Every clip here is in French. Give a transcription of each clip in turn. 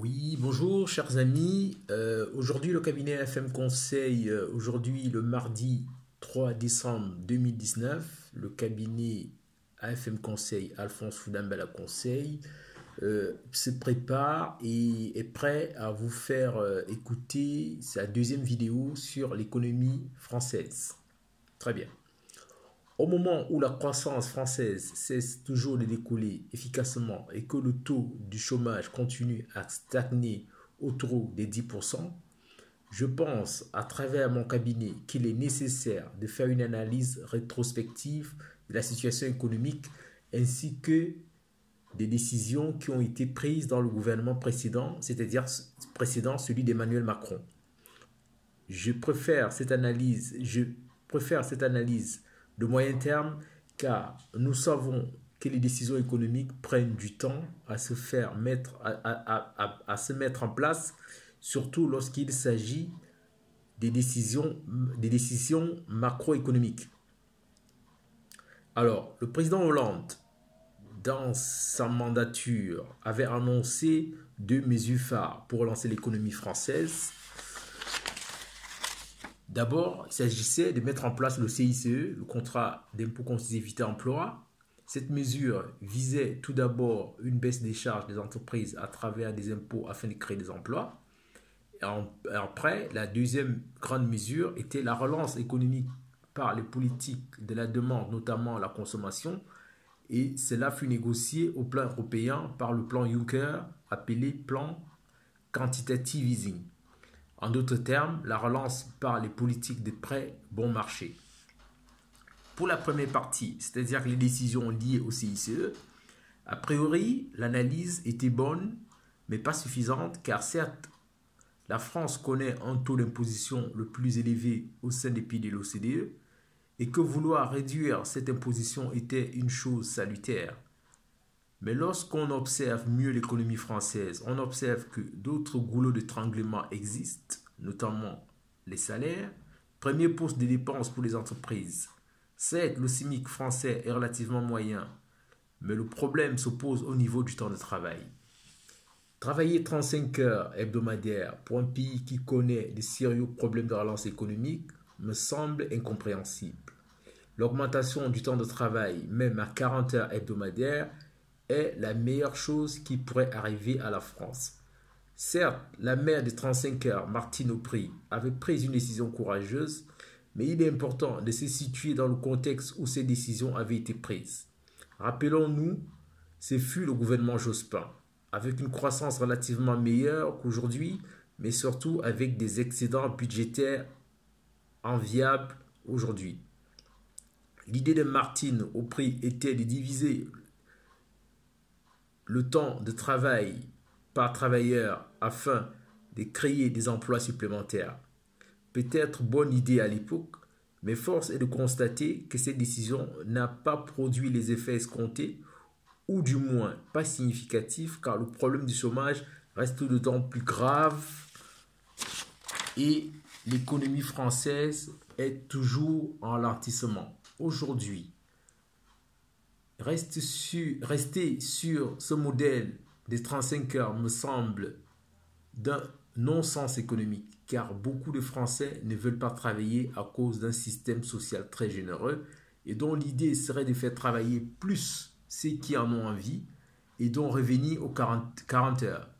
Oui, bonjour chers amis. Aujourd'hui le cabinet FM Conseil, aujourd'hui le mardi 3 décembre 2019, le cabinet AFM Conseil, Alphonse Foudambala Conseil, se prépare et est prêt à vous faire écouter sa deuxième vidéo sur l'économie française. Très bien. Au moment où la croissance française cesse toujours de décoller efficacement et que le taux du chômage continue à stagner autour des 10%, je pense à travers mon cabinet qu'il est nécessaire de faire une analyse rétrospective de la situation économique ainsi que des décisions qui ont été prises dans le gouvernement précédent, c'est-à-dire précédent celui d'Emmanuel Macron. Je préfère cette analyse de moyen terme car nous savons que les décisions économiques prennent du temps à se mettre en place, surtout lorsqu'il s'agit des décisions macroéconomiques. Alors, le président Hollande, dans sa mandature, avait annoncé 2 mesures phares pour relancer l'économie française. D'abord, il s'agissait de mettre en place le CICE, le contrat d'impôt compétitivité emploi. Cette mesure visait tout d'abord une baisse des charges des entreprises à travers des impôts afin de créer des emplois. Et après, la deuxième grande mesure était la relance économique par les politiques de la demande, notamment la consommation. Et cela fut négocié au plan européen par le plan Juncker, appelé plan quantitative easing. En d'autres termes, la relance par les politiques de prêts bon marché. Pour la première partie, c'est-à-dire les décisions liées au CICE, a priori, l'analyse était bonne, mais pas suffisante, car certes, la France connaît un taux d'imposition le plus élevé au sein des pays de l'OCDE, et que vouloir réduire cette imposition était une chose salutaire. Mais lorsqu'on observe mieux l'économie française, on observe que d'autres goulots d'étranglement existent, notamment les salaires, premier poste de dépenses pour les entreprises. Certes, le SMIC français est relativement moyen, mais le problème se pose au niveau du temps de travail. Travailler 35 heures hebdomadaires pour un pays qui connaît de sérieux problèmes de relance économique me semble incompréhensible. L'augmentation du temps de travail, même à 40 heures hebdomadaires, est la meilleure chose qui pourrait arriver à la France. Certes, la mère de 35 heures, Martine Aubry, avait pris une décision courageuse, mais il est important de se situer dans le contexte où ces décisions avaient été prises. Rappelons-nous, ce fut le gouvernement Jospin, avec une croissance relativement meilleure qu'aujourd'hui, mais surtout avec des excédents budgétaires enviables aujourd'hui. L'idée de Martine Aubry était de diviser le temps de travail par travailleur afin de créer des emplois supplémentaires. Peut-être bonne idée à l'époque, mais force est de constater que cette décision n'a pas produit les effets escomptés, ou du moins pas significatifs, car le problème du chômage reste d'autant plus grave et l'économie française est toujours en ralentissement. Aujourd'hui, rester sur ce modèle des 35 heures me semble d'un non-sens économique, car beaucoup de Français ne veulent pas travailler à cause d'un système social très généreux et dont l'idée serait de faire travailler plus ceux qui en ont envie et dont revenir aux 40 heures.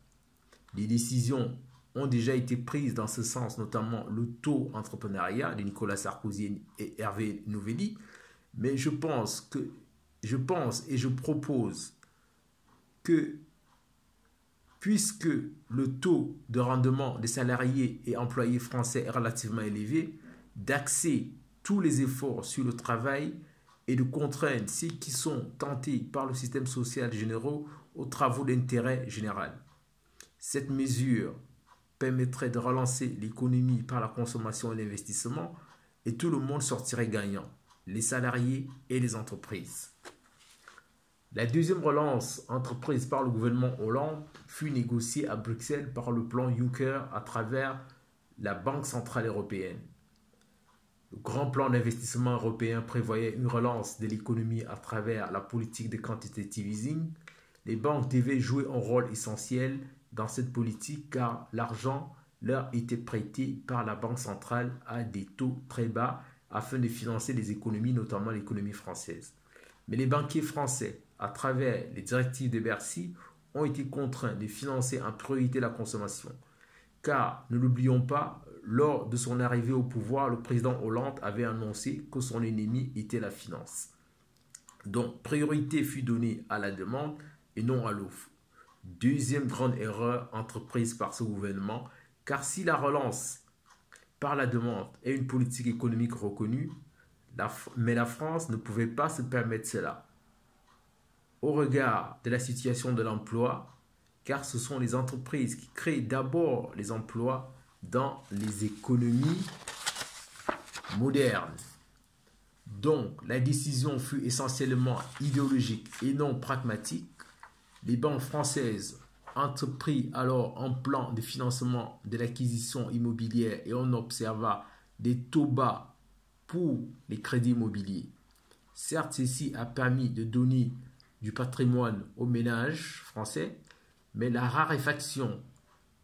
Les décisions ont déjà été prises dans ce sens, notamment le taux entrepreneuriat de Nicolas Sarkozy et Hervé Novelli, mais je pense et je propose que, puisque le taux de rendement des salariés et employés français est relativement élevé, d'axer tous les efforts sur le travail et de contraindre ceux qui sont tentés par le système social général aux travaux d'intérêt général. Cette mesure permettrait de relancer l'économie par la consommation et l'investissement et tout le monde sortirait gagnant, les salariés et les entreprises. La deuxième relance entreprise par le gouvernement Hollande fut négociée à Bruxelles par le plan Juncker à travers la Banque centrale européenne. Le grand plan d'investissement européen prévoyait une relance de l'économie à travers la politique de quantitative easing. Les banques devaient jouer un rôle essentiel, dans cette politique car l'argent leur était prêté par la Banque centrale à des taux très bas afin de financer les économies, notamment l'économie française. Mais les banquiers français, à travers les directives de Bercy, ont été contraints de financer en priorité la consommation. Car, ne l'oublions pas, lors de son arrivée au pouvoir, le président Hollande avait annoncé que son ennemi était la finance. Donc, priorité fut donnée à la demande et non à l'offre. Deuxième grande erreur entreprise par ce gouvernement, car si la relance par la demande est une politique économique reconnue, mais la France ne pouvait pas se permettre cela. Au regard de la situation de l'emploi, car ce sont les entreprises qui créent d'abord les emplois dans les économies modernes. Donc, la décision fut essentiellement idéologique et non pragmatique. Les banques françaises entreprit alors un plan de financement de l'acquisition immobilière et on observa des taux bas pour les crédits immobiliers. Certes, ceci a permis de donner du patrimoine aux ménages français, mais la raréfaction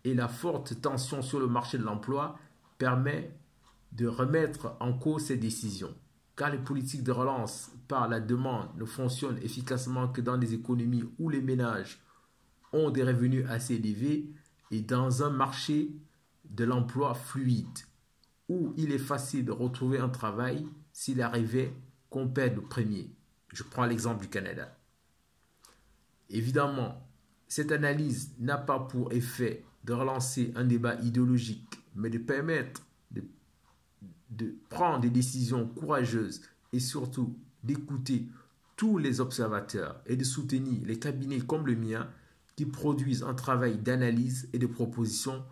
et la forte tension sur le marché de l'emploi permet de remettre en cause ces décisions. Car les politiques de relance par la demande ne fonctionnent efficacement que dans des économies où les ménages ont des revenus assez élevés et dans un marché de l'emploi fluide, où il est facile de retrouver un travail s'il arrivait qu'on perde le premier. Je prends l'exemple du Canada. Évidemment, cette analyse n'a pas pour effet de relancer un débat idéologique, mais de permettre de prendre des décisions courageuses et surtout d'écouter tous les observateurs et de soutenir les cabinets comme le mien qui produisent un travail d'analyse et de proposition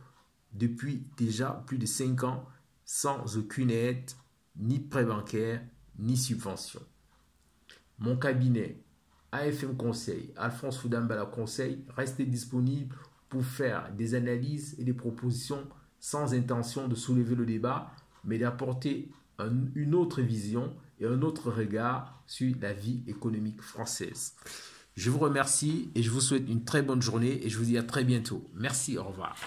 depuis déjà plus de 5 ans sans aucune aide, ni prêt bancaire, ni subvention. Mon cabinet AFM Conseil, Alphonse Foudambala Conseil, reste disponible pour faire des analyses et des propositions sans intention de soulever le débat, mais d'apporter une autre vision et un autre regard sur la vie économique française. Je vous remercie et je vous souhaite une très bonne journée et je vous dis à très bientôt. Merci, au revoir.